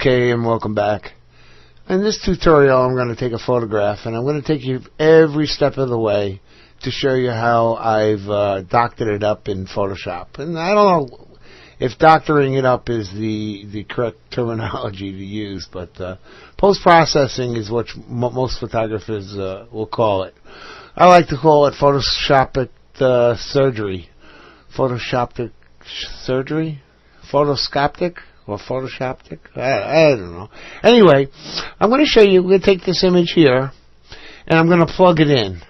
Okay, and welcome back. In this tutorial, I'm going to take a photograph, and I'm going to take you every step of the way to show you how I've doctored it up in Photoshop. And I don't know if doctoring it up is the correct terminology to use, but post-processing is what most photographers will call it. I like to call it photoscopic surgery. Photoscopic surgery? Photoscopic? Or Photoshoptic? I don't know. Anyway, I'm going to show you. We're going to take this image here, and I'm going to plug it in.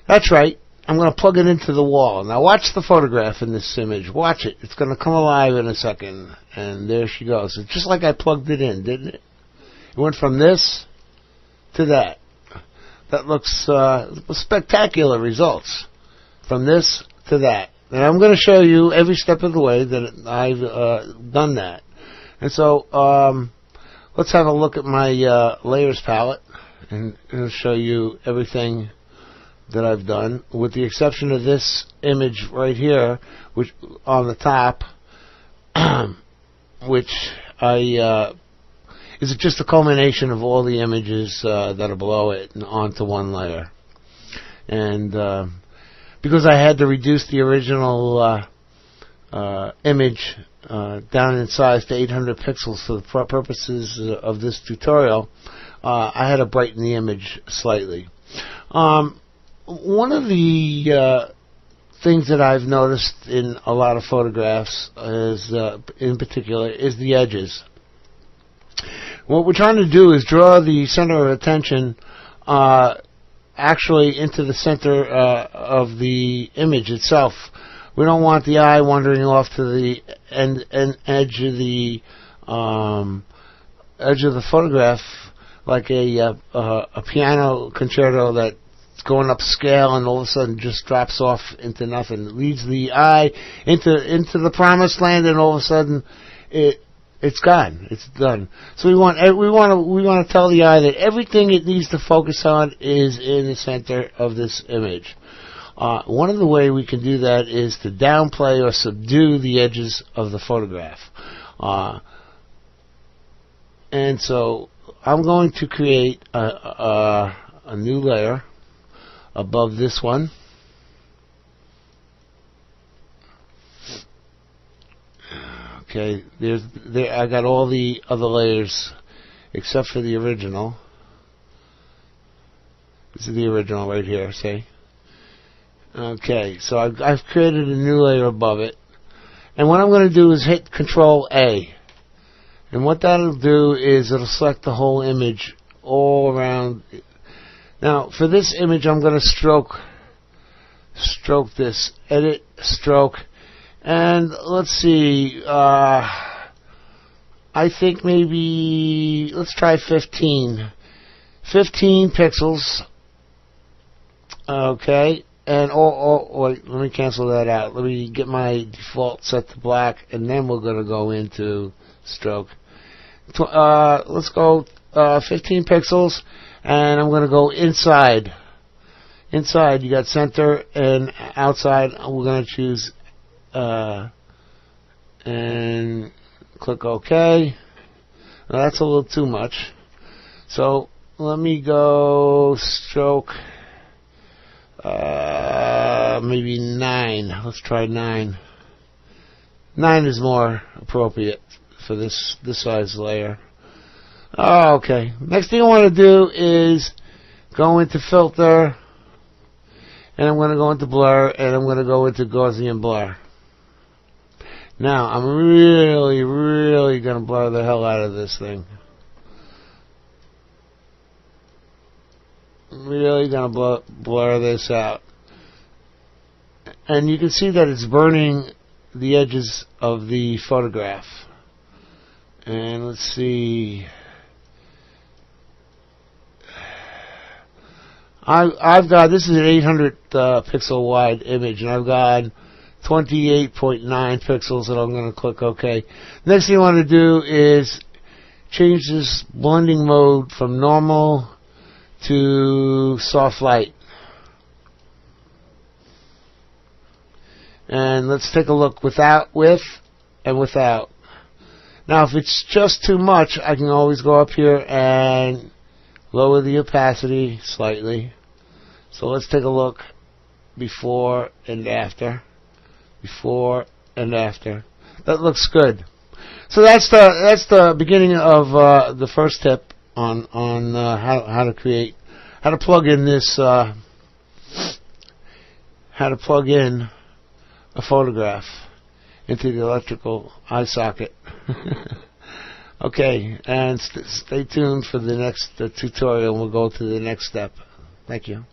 That's right. I'm going to plug it into the wall. Now watch the photograph in this image. Watch it. It's going to come alive in a second. And there she goes. It's just like I plugged it in, didn't it? It went from this to that. That looks spectacular results. From this to that. And I'm going to show you every step of the way that I've done that. And so, let's have a look at my layers palette, and it'll show you everything that I've done, with the exception of this image right here, which on the top, which is just a culmination of all the images that are below it and onto one layer. And because I had to reduce the original image down in size to 800 pixels for the purposes of this tutorial, I had to brighten the image slightly. One of the things that I've noticed in a lot of photographs is, in particular, is the edges. What we're trying to do is draw the center of attention actually into the center of the image itself. We don't want the eye wandering off to the edge of the photograph, like a piano concerto that's going up scale and all of a sudden just drops off into nothing. It leads the eye into the promised land, and all of a sudden it's gone. It's done. So we want to tell the eye that everything it needs to focus on is in the center of this image. One of the ways we can do that is to downplay or subdue the edges of the photograph. And so I'm going to create a new layer above this one. Okay, I got all the other layers except for the original. This is the original right here, see? Okay, so I've created a new layer above it. And what I'm going to do is hit Control A. And what that'll do is it'll select the whole image all around. Now, for this image, I'm going to stroke this. Edit, stroke. And let's see, I think maybe, let's try 15. 15 pixels. Okay. And wait, let me cancel that out. Let me get my default set to black, and then we're going to go into stroke. Let's go 15 pixels, and I'm going to go inside. Inside, you got center, and outside, we're going to choose and click OK. Now that's a little too much. So let me go stroke maybe 9. Let's try 9. 9 is more appropriate for this size layer. Okay. Next thing I want to do is go into filter, and I'm going to go into blur, and I'm going to go into Gaussian blur. Now I'm really going to blur the hell out of this thing. Really going to blur this out. And you can see that it's burning the edges of the photograph. And let's see. I've got, this is an 800 pixel wide image, and I've got 28.9 pixels, and I'm going to click OK. Next thing I want to do is change this blending mode from normal to soft light. And let's take a look with and without. Now, if it's just too much, I can always go up here and lower the opacity slightly. So let's take a look before and after. Before and after. That looks good. So that's the beginning of the first tip on how to plug in this how to plug in a photograph into the electrical eye socket. Okay, and stay tuned for the next tutorial. We'll go to the next step. Thank you.